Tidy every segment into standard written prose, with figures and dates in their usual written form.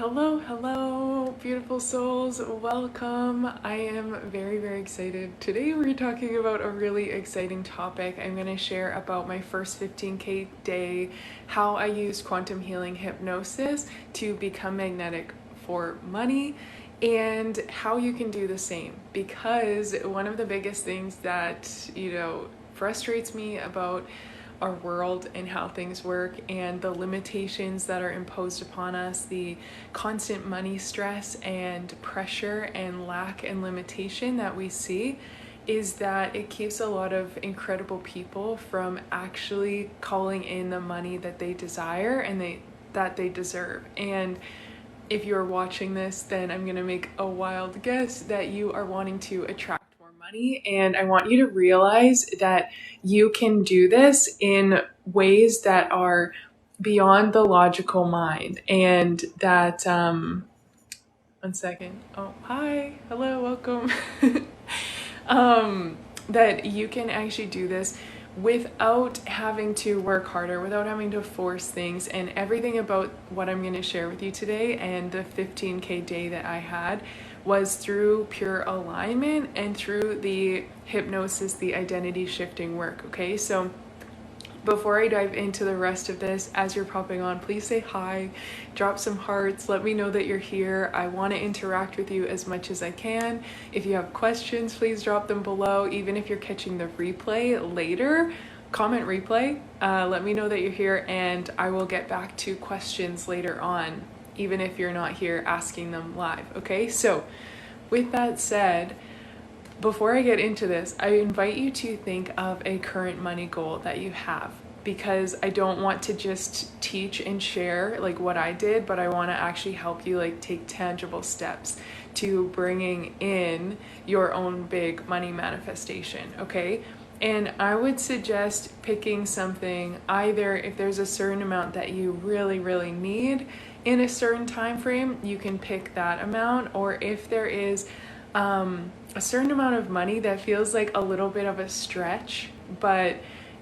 Hello, beautiful souls. Welcome. I am very excited. Today we're talking about a really exciting topic. I'm going to share about my first 15K day, how I used quantum healing hypnosis to become magnetic for money, and how you can do the same. Because one of the biggest things that, frustrates me about our world and how things work and the limitations that are imposed upon us, the constant money stress and pressure and lack and limitation that we see, is that it keeps a lot of incredible people from actually calling in the money that they desire and that they deserve. And if you're watching this, then I'm gonna make a wild guess that you are wanting to attract more money, and I want you to realize that you can do this in ways that are beyond the logical mind, and that one second. Oh, hi, hello, welcome. That you can actually do this without having to work harder, without having to force things. And everything about what I'm going to share with you today and the 15K day that I had was through pure alignment and through the hypnosis, the identity shifting work. Okay, so before I dive into the rest of this, as you're popping on, please say hi, drop some hearts, let me know that you're here. I want to interact with you as much as I can. If you have questions, please drop them below. Even if you're catching the replay later, comment replay, let me know that you're here, and I will get back to questions later on, even if you're not here asking them live. Okay, so with that said, before I get into this, I invite you to think of a current money goal that you have, because I don't want to just teach and share like what I did, but I want to actually help you like take tangible steps to bringing in your own big money manifestation, okay? And I would suggest picking something, either if there's a certain amount that you really need in a certain time frame, you can pick that amount, or if there is a certain amount of money that feels like a little bit of a stretch, but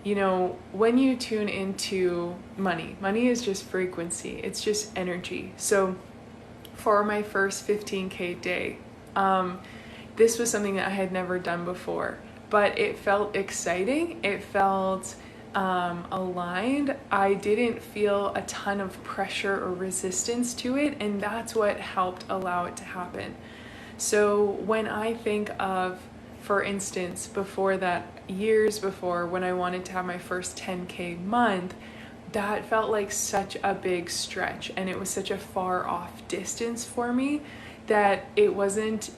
when you tune into money is just frequency, it's just energy. So for my first 15K day, this was something that I had never done before, but it felt exciting, it felt aligned. I didn't feel a ton of pressure or resistance to it, and that's what helped allow it to happen. So when I think of, for instance, before that, years before, when I wanted to have my first 10K month, that felt like such a big stretch, and it was such a far off distance for me that it wasn't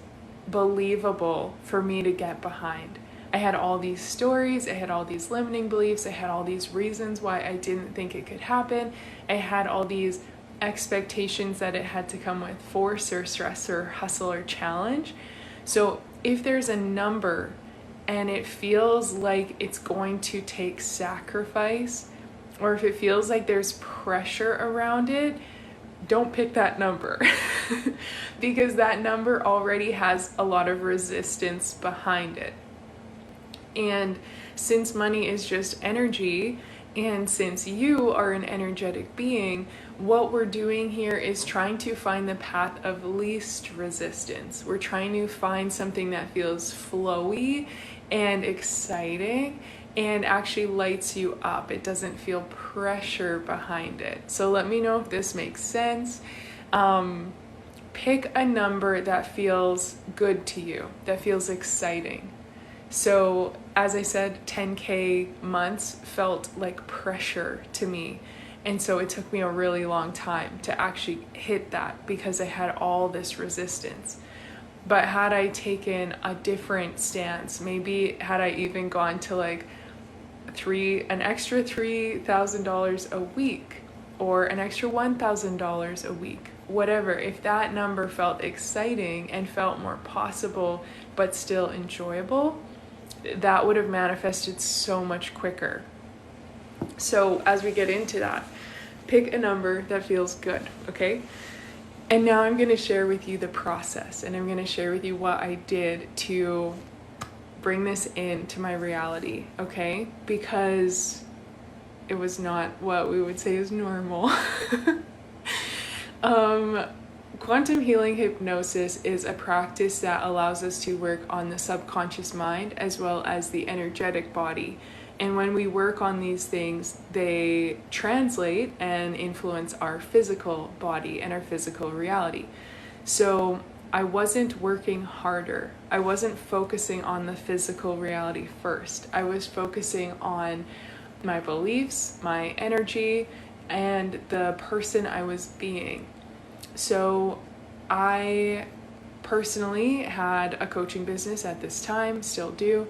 believable for me to get behind. I had all these stories, I had all these limiting beliefs, I had all these reasons why I didn't think it could happen. I had all these expectations that it had to come with force or stress or hustle or challenge. So if there's a number and it feels like it's going to take sacrifice, or if it feels like there's pressure around it, don't pick that number because that number already has a lot of resistance behind it. And since money is just energy, and since you are an energetic being, what we're doing here is trying to find the path of least resistance. We're trying to find something that feels flowy and exciting and actually lights you up. It doesn't feel pressure behind it. So let me know if this makes sense. Pick a number that feels good to you, that feels exciting. So as I said, 10K months felt like pressure to me. And so it took me a really long time to actually hit that because I had all this resistance. But had I taken a different stance, maybe had I even gone to like an extra $3,000 a week or an extra $1,000 a week, whatever, if that number felt exciting and felt more possible but still enjoyable, that would have manifested so much quicker. So as we get into that, pick a number that feels good, okay? And now I'm going to share with you the process, and I'm going to share with you what I did to bring this into my reality, okay? Because it was not what we would say is normal. quantum healing hypnosis is a practice that allows us to work on the subconscious mind as well as the energetic body. And when we work on these things, they translate and influence our physical body and our physical reality. So I wasn't working harder. I wasn't focusing on the physical reality first. I was focusing on my beliefs, my energy, and the person I was being. So I personally had a coaching business at this time, still do,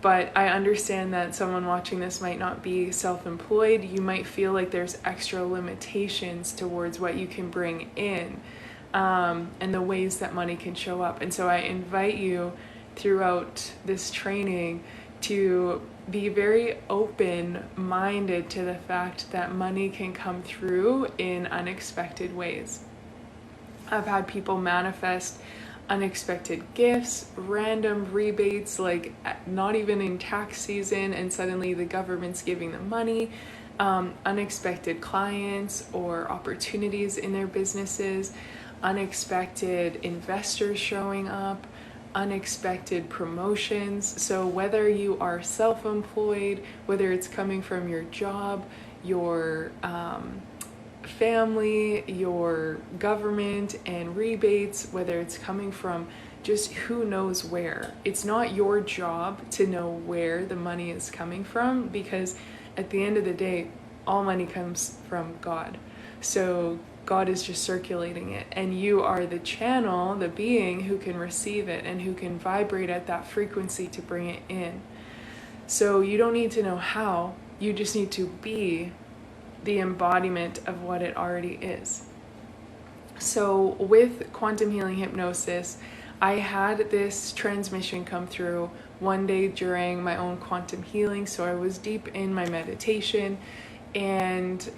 but I understand that someone watching this might not be self-employed. You might feel like there's extra limitations towards what you can bring in, and the ways that money can show up. And so I invite you throughout this training to be very open-minded to the fact that money can come through in unexpected ways. I've had people manifest unexpected gifts, random rebates, like not even in tax season, and suddenly the government's giving them money, unexpected clients or opportunities in their businesses, unexpected investors showing up, unexpected promotions. So whether you are self-employed, whether it's coming from your job, your family, your government and rebates, whether it's coming from just who knows where. It's not your job to know where the money is coming from, because at the end of the day, all money comes from God. So God is just circulating it, and you are the channel, the being who can receive it and who can vibrate at that frequency to bring it in. So you don't need to know how, you just need to be the embodiment of what it already is. So with quantum healing hypnosis, I had this transmission come through one day during my own quantum healing. So I was deep in my meditation and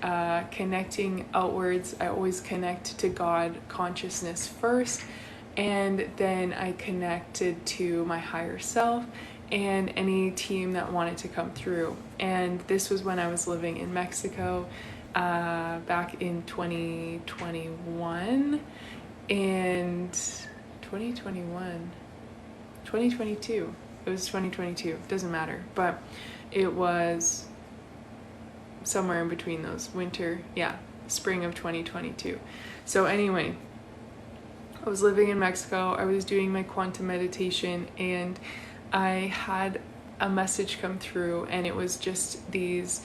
connecting outwards. I always connect to God consciousness first, and then I connected to my higher self and any team that wanted to come through. And this was when I was living in Mexico back in 2021 and 2022. It was 2022, doesn't matter, but it was somewhere in between those, spring of 2022. So anyway, I was living in Mexico, I was doing my quantum meditation, and I had a message come through, and it was just this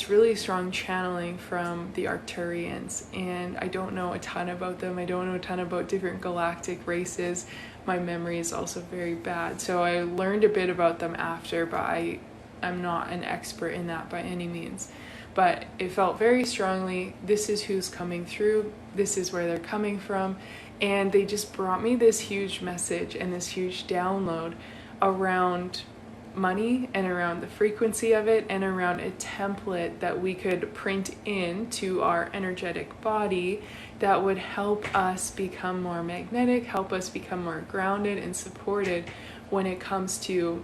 really strong channeling from the Arcturians. And I don't know a ton about them. I don't know a ton about different galactic races. My memory is also very bad. So I learned a bit about them after, but I'm not an expert in that by any means. But it felt very strongly, this is who's coming through, this is where they're coming from. And they just brought me this huge message and this huge download around money and around the frequency of it and around a template that we could print into our energetic body that would help us become more magnetic, help us become more grounded and supported when it comes to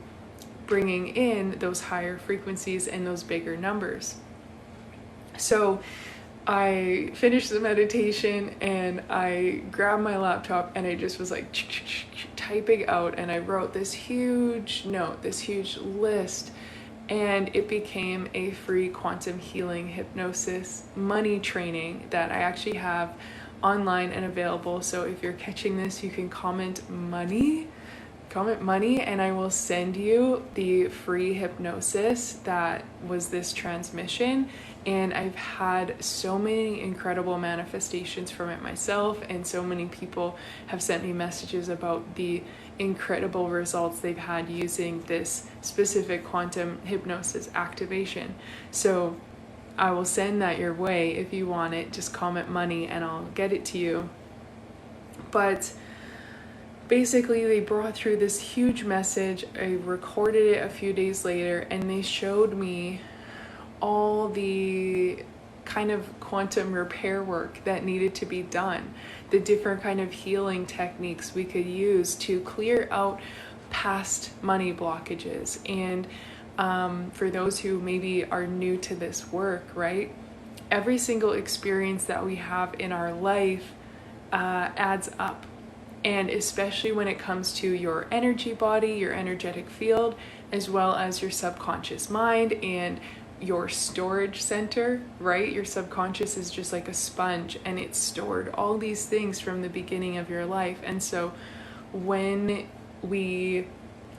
bringing in those higher frequencies and those bigger numbers. So I finished the meditation and I grabbed my laptop and I just was like typing out, and I wrote this huge note, this huge list, and it became a free quantum healing hypnosis money training that I actually have online and available. So if you're catching this, you can comment money, and I will send you the free hypnosis that was this transmission. And I've had so many incredible manifestations from it myself, and so many people have sent me messages about the incredible results they've had using this specific quantum hypnosis activation. So I will send that your way if you want it. Just comment money and I'll get it to you. But basically, they brought through this huge message. I recorded it a few days later, and they showed me all the kind of quantum repair work that needed to be done, the different kind of healing techniques we could use to clear out past money blockages. And for those who maybe are new to this work, right? Every single experience that we have in our life adds up. And especially when it comes to your energy body, your energetic field, as well as your subconscious mind and your storage center, right? Your subconscious is just like a sponge, and it's stored all these things from the beginning of your life. And so when we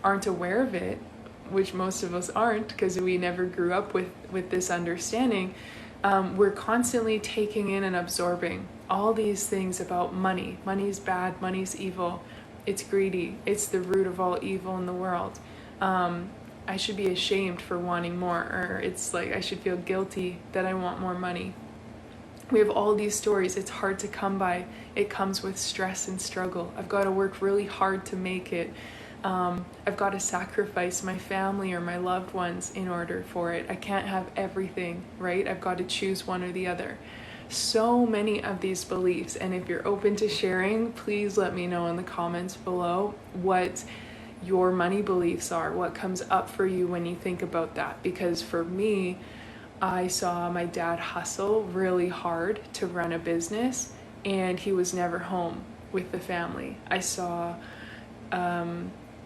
aren't aware of it, which most of us aren't because we never grew up with this understanding, we're constantly taking in and absorbing all these things about money. Money's bad, money's evil, it's greedy, it's the root of all evil in the world. I should be ashamed for wanting more, or it's like I should feel guilty that I want more money. We have all these stories. It's hard to come by. It comes with stress and struggle. I've got to work really hard to make it. I've got to sacrifice my family or my loved ones in order for it. I can't have everything, right? I've got to choose one or the other. So many of these beliefs, and if you're open to sharing, please let me know in the comments below what your money beliefs are, what comes up for you when you think about that. Because for me, I saw my dad hustle really hard to run a business, and he was never home with the family. I saw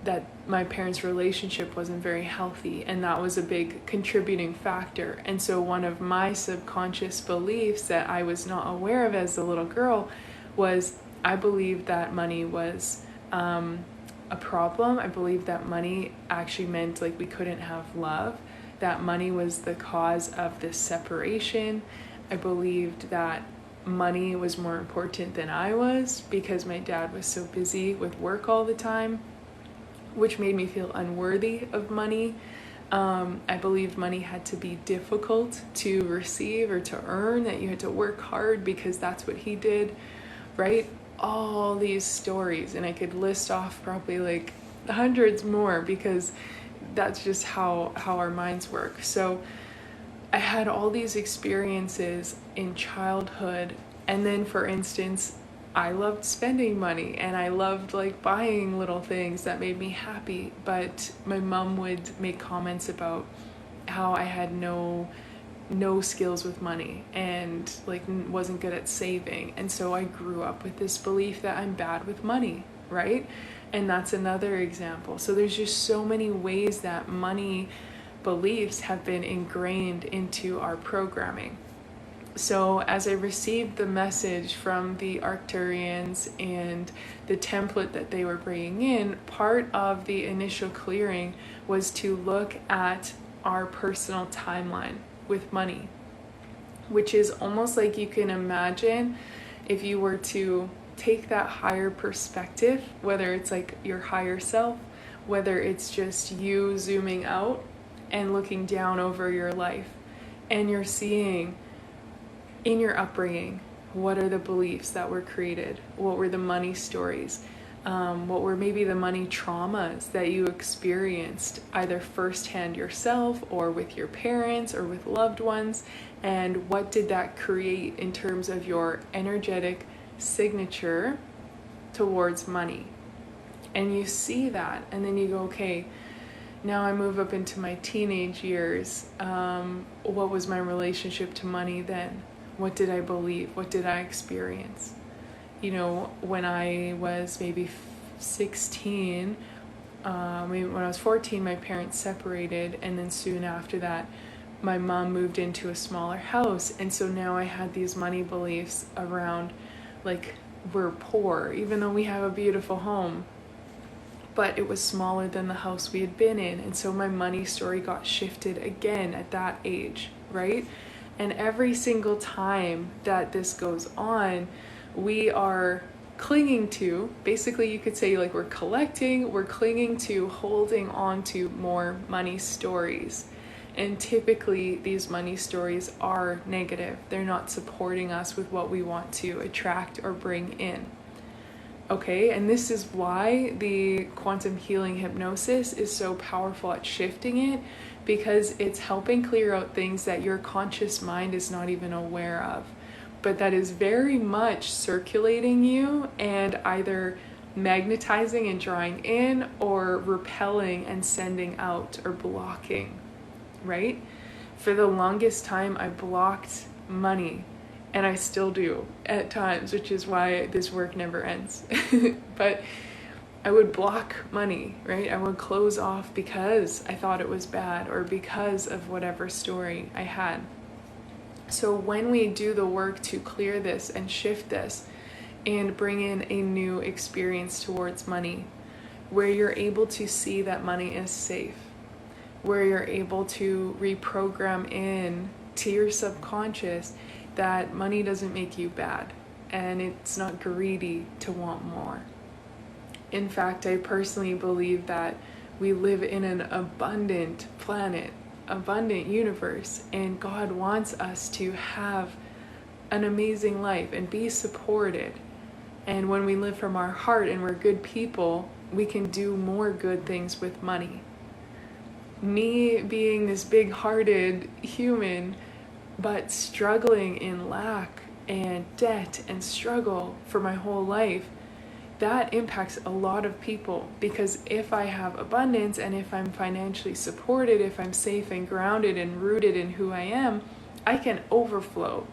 that my parents' relationship wasn't very healthy, and that was a big contributing factor. And so one of my subconscious beliefs that I was not aware of as a little girl was I believed that money was a problem. I believed that money actually meant like we couldn't have love, that money was the cause of this separation. I believed that money was more important than I was because my dad was so busy with work all the time, which made me feel unworthy of money. I believed money had to be difficult to receive or to earn, that you had to work hard because that's what he did, right? All these stories, and I could list off probably like hundreds more because that's just how our minds work. So I had all these experiences in childhood, and then for instance, I loved spending money and I loved like buying little things that made me happy, but my mom would make comments about how I had no skills with money and like wasn't good at saving. And so I grew up with this belief that I'm bad with money, right? And that's another example. So there's just so many ways that money beliefs have been ingrained into our programming. So as I received the message from the Arcturians and the template that they were bringing in, part of the initial clearing was to look at our personal timeline with money, which is almost like you can imagine if you were to take that higher perspective, whether it's like your higher self, whether it's just you zooming out and looking down over your life, and you're seeing in your upbringing, what are the beliefs that were created? What were the money stories? What were maybe the money traumas that you experienced either firsthand yourself or with your parents or with loved ones? And what did that create in terms of your energetic signature towards money? And you see that, and then you go, okay, now I move up into my teenage years. What was my relationship to money then? What did I believe? What did I experience? You know, when I was maybe 16, maybe when I was 14, my parents separated, and then soon after that, my mom moved into a smaller house. And so now I had these money beliefs around, like, we're poor, even though we have a beautiful home, but it was smaller than the house we had been in. And so my money story got shifted again at that age, right? And every single time that this goes on, we are clinging to, basically you could say like we're clinging to holding on to more money stories. And typically these money stories are negative. They're not supporting us with what we want to attract or bring in. Okay, and this is why the quantum healing hypnosis is so powerful at shifting it, because it's helping clear out things that your conscious mind is not even aware of, but that is very much circulating you and either magnetizing and drawing in or repelling and sending out or blocking, right? For the longest time, I blocked money. And I still do at times, which is why this work never ends. But I would block money, right? I would close off because I thought it was bad or because of whatever story I had. So when we do the work to clear this and shift this and bring in a new experience towards money, where you're able to see that money is safe, where you're able to reprogram in to your subconscious that money doesn't make you bad and it's not greedy to want more. In fact, I personally believe that we live in an abundant planet, abundant universe, and God wants us to have an amazing life and be supported. And when we live from our heart and we're good people, we can do more good things with money. Me being this big-hearted human, but struggling in lack and debt and struggle for my whole life, that impacts a lot of people, because if I have abundance and if I'm financially supported, if I'm safe and grounded and rooted in who I am, I can overflow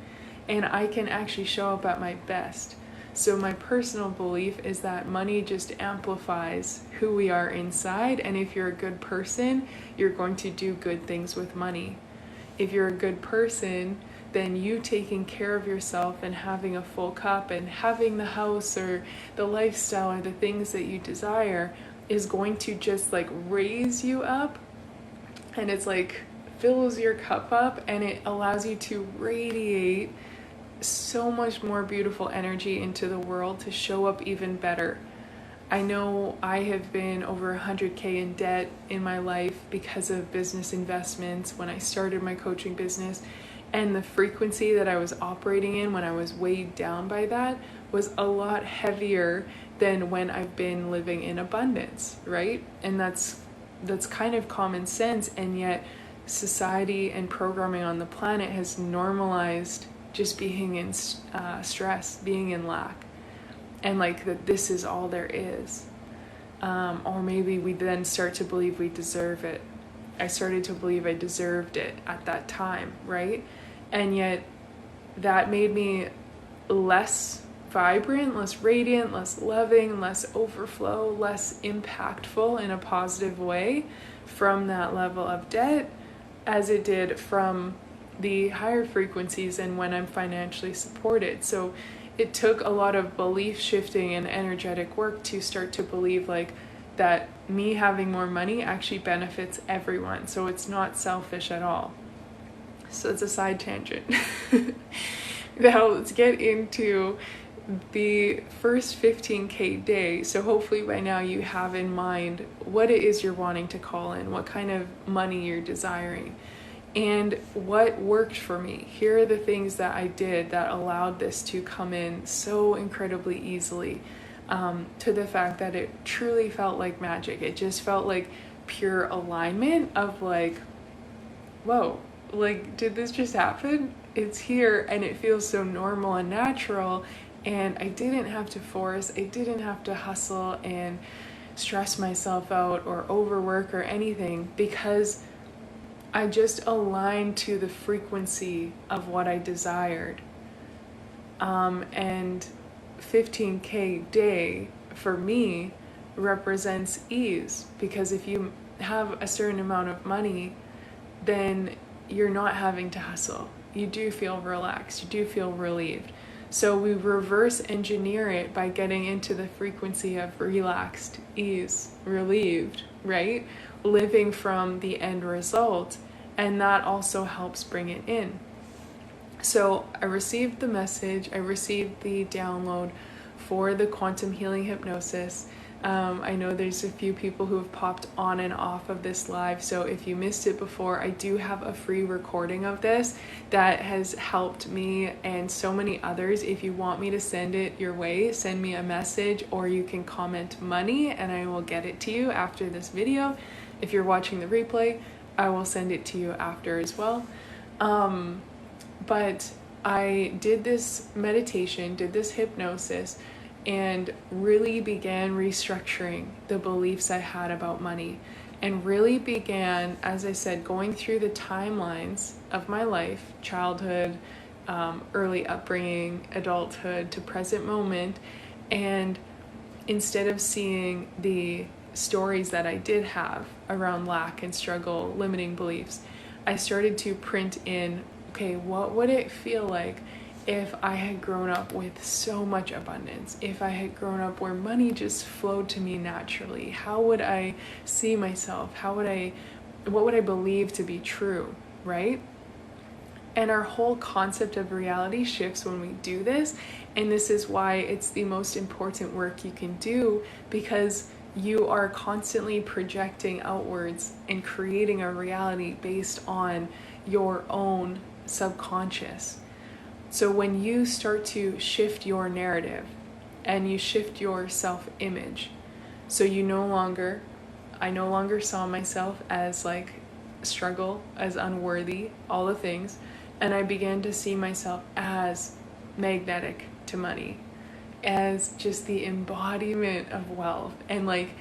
and I can actually show up at my best. So my personal belief is that money just amplifies who we are inside, and if you're a good person, you're going to do good things with money. If you're a good person, then you taking care of yourself and having a full cup and having the house or the lifestyle or the things that you desire is going to just like raise you up, and it's like fills your cup up and it allows you to radiate so much more beautiful energy into the world to show up even better. I know I have been over 100K in debt in my life because of business investments when I started my coaching business, and the frequency that I was operating in when I was weighed down by that was a lot heavier than when I've been living in abundance, right? And that's kind of common sense, and yet society and programming on the planet has normalized just being in stress, being in lack, and like that this is all there is. Or maybe we then start to believe we deserve it. I started to believe I deserved it at that time, right? And yet that made me less vibrant, less radiant, less loving, less overflow, less impactful in a positive way from that level of debt as it did from the higher frequencies and when I'm financially supported. So it took a lot of belief shifting and energetic work to start to believe like that me having more money actually benefits everyone. So it's not selfish at all. So it's a side tangent. Now let's get into the first 15K day. So hopefully by now you have in mind what it is you're wanting to call in, what kind of money you're desiring, and what worked for me. Here are the things that I did that allowed this to come in so incredibly easily, to the fact that it truly felt like magic. It just felt like pure alignment of like, whoa, like, did this just happen? It's here and it feels so normal and natural, and I didn't have to force, I didn't have to hustle and stress myself out or overwork or anything, because I just aligned to the frequency of what I desired. And 15K day for me represents ease, because if you have a certain amount of money, then you're not having to hustle. You do feel relaxed, you do feel relieved. So we reverse engineer it by getting into the frequency of relaxed, ease, relieved, right? Living from the end result, and that also helps bring it in. So I received the message, I received the download for the quantum healing hypnosis. I know there's a few people who have popped on and off of this live, so if you missed it before, I do have a free recording of this that has helped me and so many others. If you want me to send it your way, send me a message, or you can comment money and I will get it to you after this video. If you're watching the replay, I will send it to you after as well. But I did this meditation, did this hypnosis, and really began restructuring the beliefs I had about money, and really began, as I said, going through the timelines of my life, childhood, early upbringing, adulthood to present moment. And instead of seeing the stories that I did have around lack and struggle, limiting beliefs, I started to print in, okay, what would it feel like if I had grown up with so much abundance? If I had grown up where money just flowed to me naturally, how would I see myself? What would I believe to be true, right? And our whole concept of reality shifts when we do this. And this is why it's the most important work you can do, because you are constantly projecting outwards and creating a reality based on your own subconscious. So when you start to shift your narrative and you shift your self-image, so I no longer saw myself as like struggle, as unworthy, all the things, and I began to see myself as magnetic to money, as just the embodiment of wealth, and like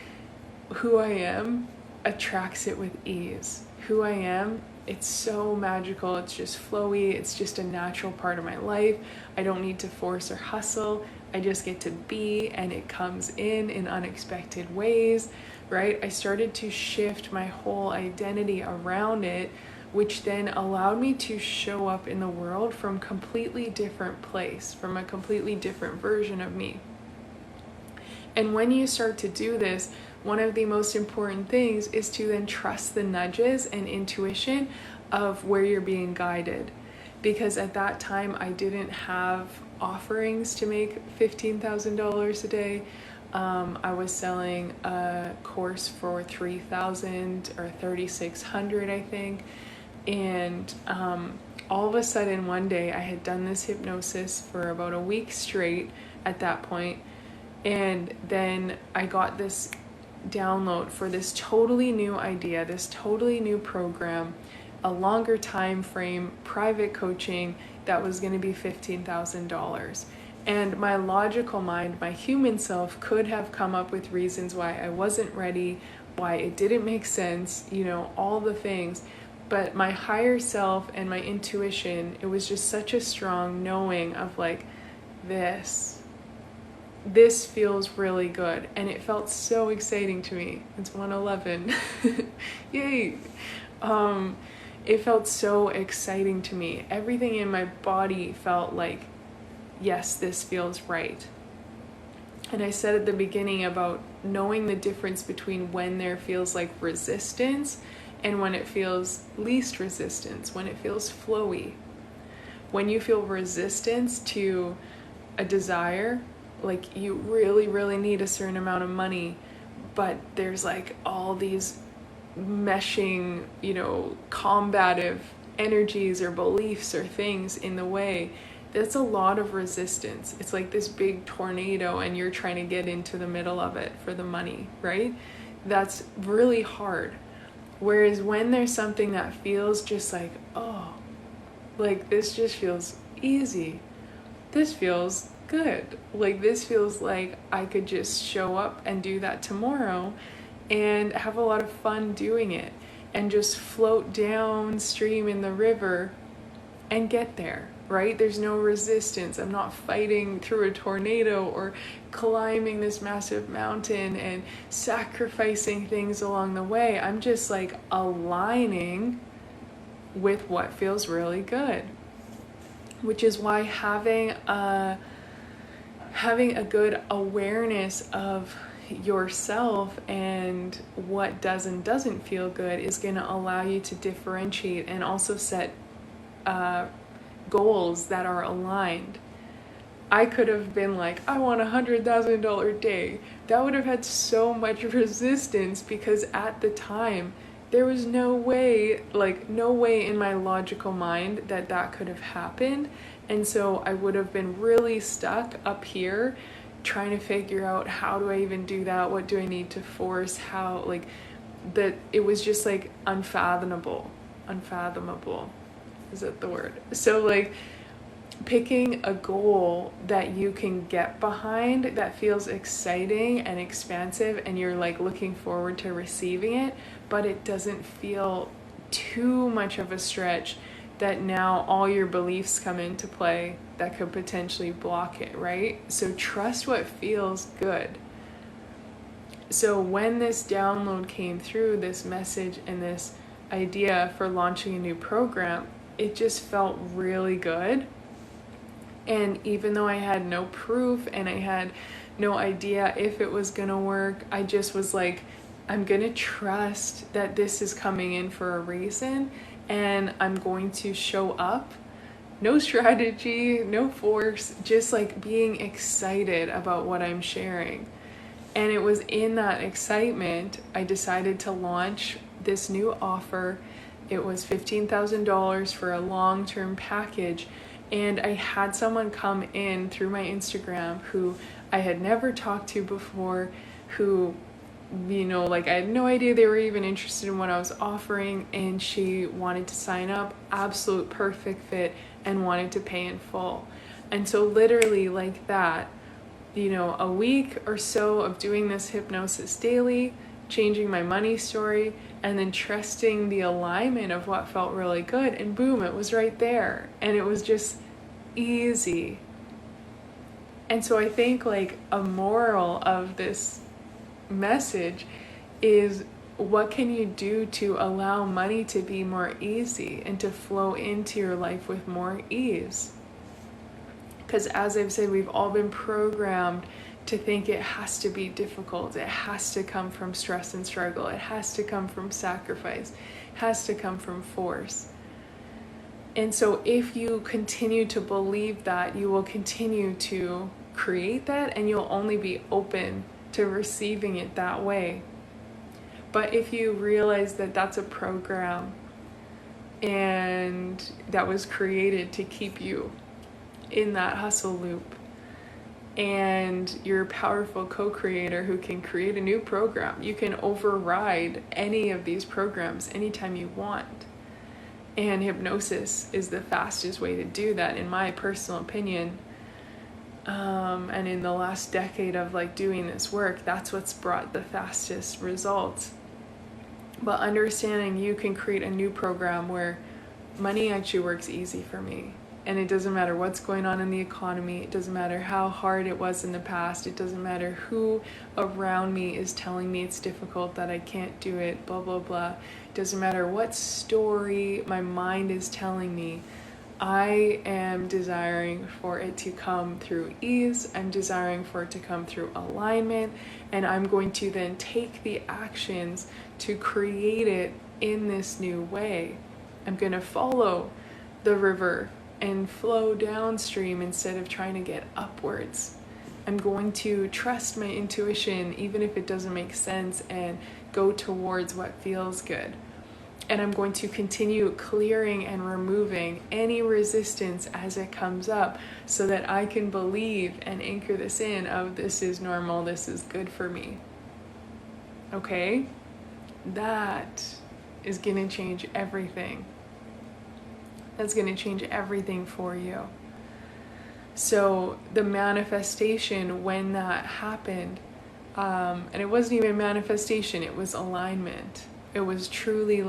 who I am attracts it with ease. Who I am, it's so magical, it's just flowy, it's just a natural part of my life. I don't need to force or hustle, I just get to be, and it comes in unexpected ways, right? I started to shift my whole identity around it, which then allowed me to show up in the world from a completely different place, from a completely different version of me. And when you start to do this, one of the most important things is to then trust the nudges and intuition of where you're being guided. Because at that time, I didn't have offerings to make $15,000 a day. I was selling a course for $3,000 or $3,600, I think. And all of a sudden one day I had done this hypnosis for about a week straight at that point, and then I got this download for this totally new idea, this totally new program, a longer time frame, private coaching that was going to be $15,000. And my logical mind, my human self, could have come up with reasons why I wasn't ready, why it didn't make sense, all the things. But my higher self and my intuition, it was just such a strong knowing of like, this feels really good. And it felt so exciting to me. It's 1:11. Yay. It felt so exciting to me. Everything in my body felt like, yes, this feels right. And I said at the beginning about knowing the difference between when there feels like resistance and when it feels least resistance, when it feels flowy. When you feel resistance to a desire, like you really, really need a certain amount of money, but there's like all these meshing, combative energies or beliefs or things in the way, that's a lot of resistance. It's like this big tornado and you're trying to get into the middle of it for the money, right? That's really hard. Whereas when there's something that feels just like, oh, like this just feels easy. This feels good. Like this feels like I could just show up and do that tomorrow and have a lot of fun doing it and just float downstream in the river and get there, right? There's no resistance. I'm not fighting through a tornado or climbing this massive mountain and sacrificing things along the way. I'm just like aligning with what feels really good, which is why having a good awareness of yourself and what does and doesn't feel good is going to allow you to differentiate and also set goals that are aligned. I could have been like, I want $100,000 day. That would have had so much resistance because at the time there was no way in my logical mind that could have happened. And so I would have been really stuck up here trying to figure out, how do I even do that? What do I need to force? It was just like unfathomable. Is that the word? So like picking a goal that you can get behind that feels exciting and expansive and you're like looking forward to receiving it, but it doesn't feel too much of a stretch that now all your beliefs come into play that could potentially block it, right? So trust what feels good. So when this download came through, this message and this idea for launching a new program, it just felt really good. And even though I had no proof and I had no idea if it was gonna work, I just was like, I'm gonna trust that this is coming in for a reason, and I'm going to show up. No strategy, no force, just like being excited about what I'm sharing. And it was in that excitement I decided to launch this new offer. It was $15,000 for a long-term package. And I had someone come in through my Instagram who I had never talked to before, who, I had no idea they were even interested in what I was offering, and she wanted to sign up, absolute perfect fit, and wanted to pay in full. And so literally like that, a week or so of doing this hypnosis daily, changing my money story, and then trusting the alignment of what felt really good, and boom, it was right there. And it was just easy. And so I think like a moral of this message is, what can you do to allow money to be more easy and to flow into your life with more ease? Because as I've said, we've all been programmed to think it has to be difficult. It has to come from stress and struggle. It has to come from sacrifice. It has to come from force. And so if you continue to believe that, you will continue to create that, and you'll only be open to receiving it that way. But if you realize that that's a program and that was created to keep you in that hustle loop, and you're a powerful co-creator who can create a new program, you can override any of these programs anytime you want. And hypnosis is the fastest way to do that, in my personal opinion. And in the last decade of doing this work, that's what's brought the fastest results. But understanding you can create a new program where money actually works easy for me. And it doesn't matter what's going on in the economy. It doesn't matter how hard it was in the past. It doesn't matter who around me is telling me it's difficult, that I can't do it, blah, blah, blah. It doesn't matter what story my mind is telling me. I am desiring for it to come through ease. I'm desiring for it to come through alignment. And I'm going to then take the actions to create it in this new way. I'm going to follow the river and flow downstream instead of trying to get upwards. I'm going to trust my intuition even if it doesn't make sense, and go towards what feels good. And I'm going to continue clearing and removing any resistance as it comes up, so that I can believe and anchor this in of, this is normal, this is good for me. Okay? That is going to change everything. That's going to change everything for you. So the manifestation, when that happened, and it wasn't even manifestation, it was alignment. It was truly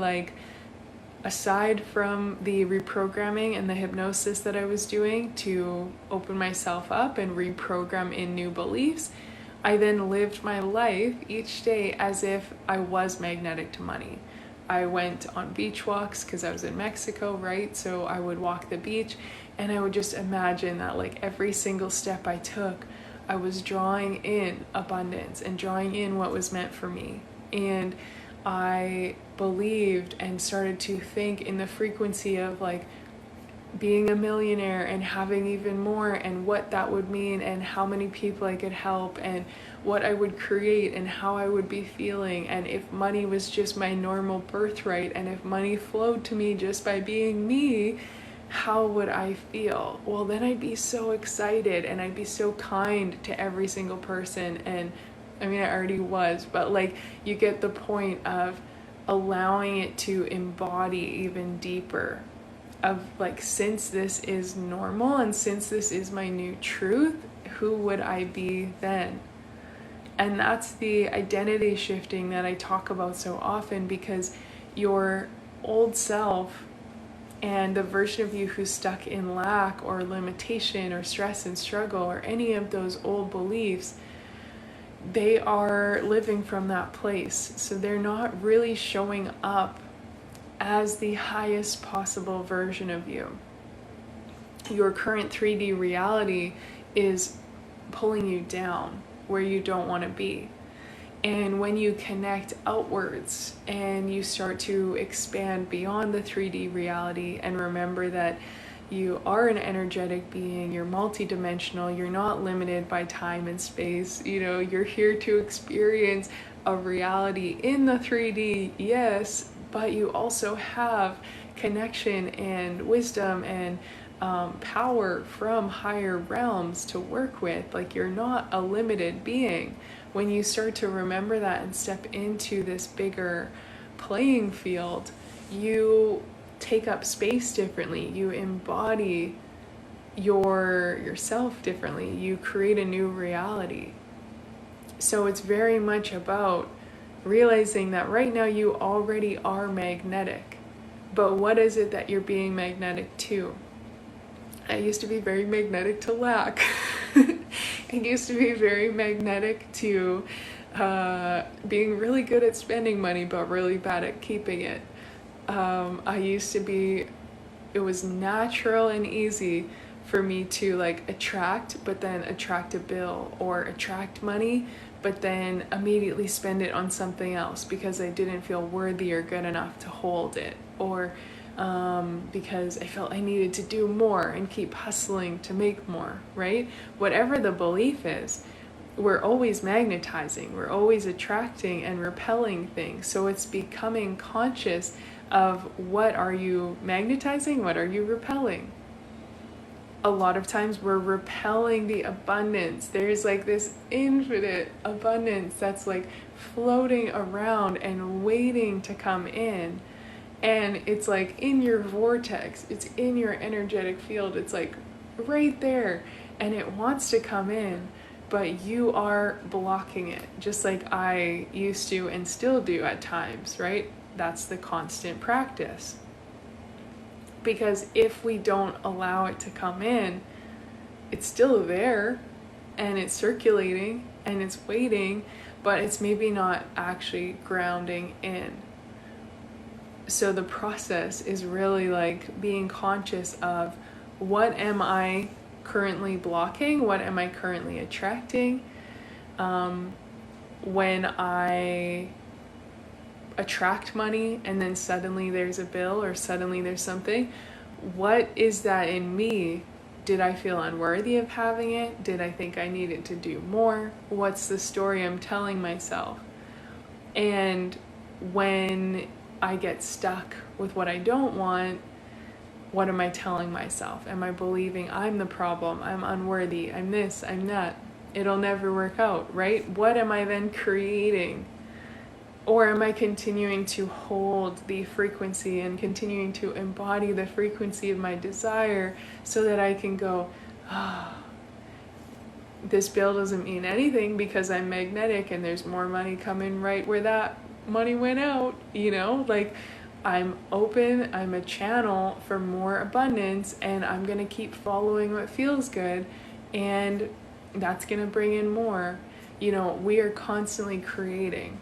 aside from the reprogramming and the hypnosis that I was doing to open myself up and reprogram in new beliefs, I then lived my life each day as if I was magnetic to money. I went on beach walks because I was in Mexico, right? So I would walk the beach, and I would just imagine that every single step I took, I was drawing in abundance and drawing in what was meant for me. And I believed and started to think in the frequency of being a millionaire and having even more, and what that would mean, and how many people I could help, and what I would create, and how I would be feeling, and if money was just my normal birthright, and if money flowed to me just by being me, how would I feel? Well, then I'd be so excited, and I'd be so kind to every single person. And I mean, I already was, but you get the point of allowing it to embody even deeper of since this is normal, and since this is my new truth, who would I be then? And that's the identity shifting that I talk about so often, because your old self And the version of you who's stuck in lack or limitation or stress and struggle or any of those old beliefs, they are living from that place. So they're not really showing up as the highest possible version of you. Your current 3D reality is pulling you down where you don't want to be. And when you connect outwards and you start to expand beyond the 3D reality and remember that you are an energetic being, you're multidimensional, you're not limited by time and space, you're here to experience a reality in the 3D, yes, but you also have connection and wisdom and power from higher realms to work with. Like, you're not a limited being. When you start to remember that and step into this bigger playing field, you take up space differently. You embody yourself differently. You create a new reality. So it's very much about realizing that right now you already are magnetic. But what is it that you're being magnetic to? I used to be very magnetic to lack. I used to be very magnetic to being really good at spending money, but really bad at keeping it. It was natural and easy for me to attract, but then attract a bill, or attract money, but then immediately spend it on something else because I didn't feel worthy or good enough to hold it, or because I felt I needed to do more and keep hustling to make more, right? Whatever the belief is, we're always magnetizing, we're always attracting and repelling things. So it's becoming conscious of what are you magnetizing, what are you repelling. A lot of times we're repelling the abundance. There's this infinite abundance that's floating around and waiting to come in. And it's in your vortex, it's in your energetic field, it's right there, and it wants to come in, but you are blocking it, just like I used to and still do at times, right? That's the constant practice. Because if we don't allow it to come in, it's still there, and it's circulating, and it's waiting, but it's maybe not actually grounding in. So the process is really being conscious of, what am I currently blocking? What am I currently attracting? When I attract money and then suddenly there's a bill or suddenly there's something, what is that in me? Did I feel unworthy of having it? Did I think I needed to do more? What's the story I'm telling myself? And when I get stuck with what I don't want, what am I telling myself? Am I believing I'm the problem? I'm unworthy. I'm this, I'm that. It'll never work out, right? What am I then creating? Or am I continuing to hold the frequency and continuing to embody the frequency of my desire so that I can go, this bill doesn't mean anything because I'm magnetic and there's more money coming right where that money went out, I'm open, I'm a channel for more abundance, and I'm going to keep following what feels good, and that's going to bring in more. We are constantly creating.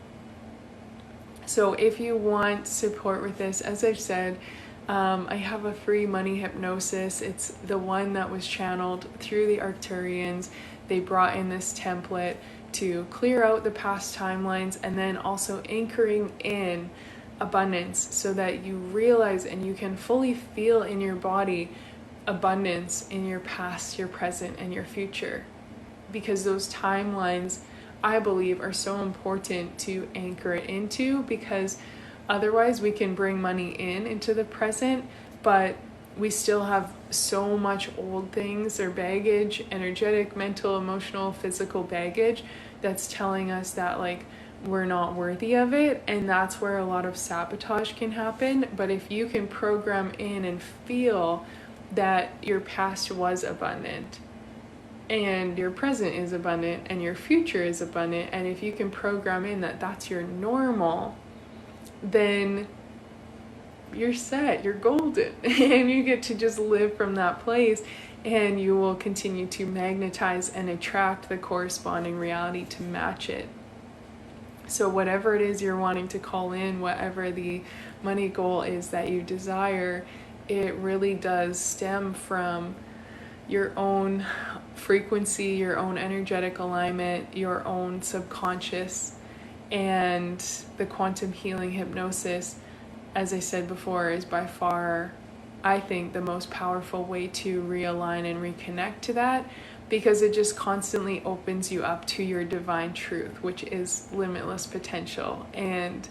So if you want support with this, as I've said, I have a free money hypnosis. It's the one that was channeled through the Arcturians. They brought in this template to clear out the past timelines, and then also anchoring in abundance so that you realize and you can fully feel in your body abundance in your past, your present, and your future. Because those timelines, I believe, are so important to anchor it into, because otherwise we can bring money into the present, but we still have so much old things or baggage, energetic, mental, emotional, physical baggage that's telling us that we're not worthy of it, and that's where a lot of sabotage can happen. But if you can program in and feel that your past was abundant and your present is abundant and your future is abundant, and if you can program in that that's your normal, then you're set, you're golden. And you get to just live from that place, and you will continue to magnetize and attract the corresponding reality to match it. So whatever it is you're wanting to call in, whatever the money goal is that you desire, it really does stem from your own frequency, your own energetic alignment, your own subconscious. And the quantum healing hypnosis, as I said before, is by far, I think, the most powerful way to realign and reconnect to that, because it just constantly opens you up to your divine truth, which is limitless potential. And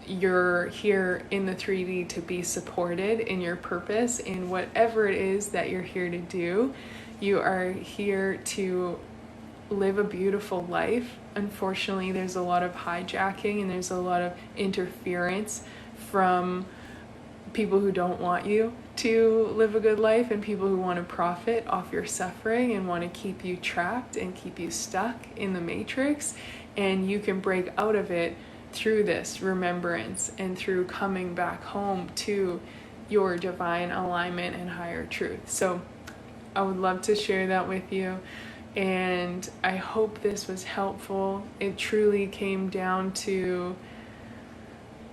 you're here in the 3D to be supported in your purpose, in whatever it is that you're here to do. You are here to live a beautiful life. Unfortunately, there's a lot of hijacking and there's a lot of interference from people who don't want you to live a good life, and people who want to profit off your suffering and want to keep you trapped and keep you stuck in the matrix. And you can break out of it through this remembrance and through coming back home to your divine alignment and higher truth. So I would love to share that with you, and I hope this was helpful. It truly came down to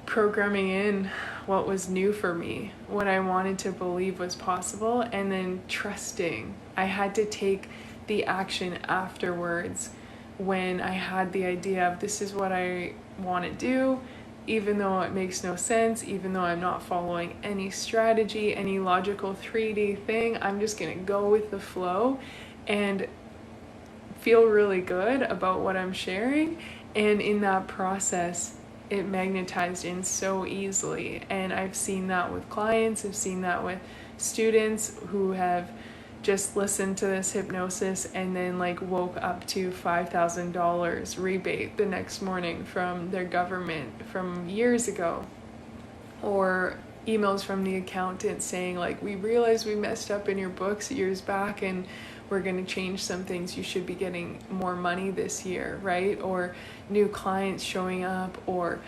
programming in what was new for me, what I wanted to believe was possible, and then trusting. I had to take the action afterwards when I had the idea of this is what I want to do, even though it makes no sense, even though I'm not following any strategy, any logical 3D thing. I'm just going to go with the flow and feel really good about what I'm sharing. And in that process, it magnetized in so easily. And I've seen that with clients, I've seen that with students who have just listened to this hypnosis and then like woke up to $5,000 rebate the next morning from their government from years ago, or emails from the accountant saying like, we realized we messed up in your books years back and we're going to change some things, you should be getting more money this year, right? Or new clients showing up, or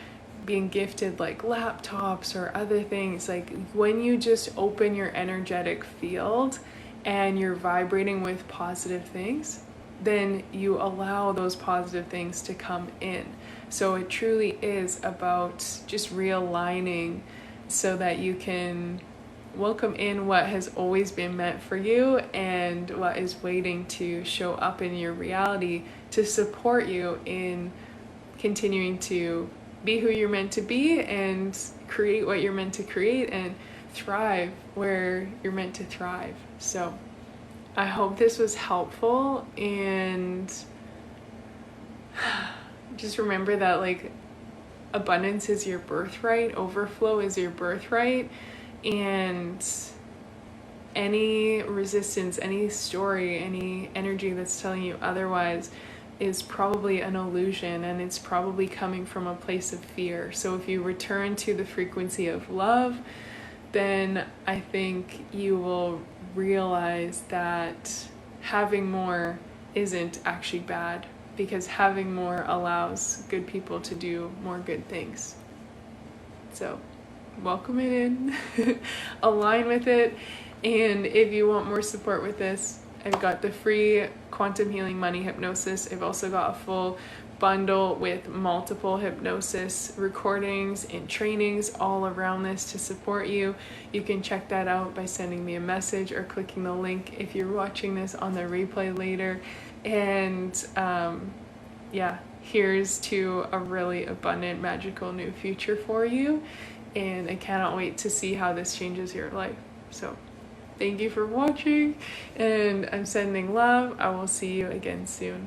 being gifted like laptops or other things. Like when you just open your energetic field and you're vibrating with positive things, then you allow those positive things to come in. So it truly is about just realigning so that you can welcome in what has always been meant for you and what is waiting to show up in your reality to support you in continuing to be who you're meant to be and create what you're meant to create and thrive where you're meant to thrive. So I hope this was helpful, and just remember that like abundance is your birthright, overflow is your birthright, and any resistance, any story, any energy that's telling you otherwise is probably an illusion, and it's probably coming from a place of fear. So if you return to the frequency of love, then I think you will realize that having more isn't actually bad, because having more allows good people to do more good things. So welcome it in, align with it, and if you want more support with this, I've got the free quantum healing money hypnosis. I've also got a full bundle with multiple hypnosis recordings and trainings all around this to support you. You can check that out by sending me a message or clicking the link if you're watching this on the replay later. And yeah, here's to a really abundant, magical new future for you. And I cannot wait to see how this changes your life. So thank you for watching, and I'm sending love. I will see you again soon.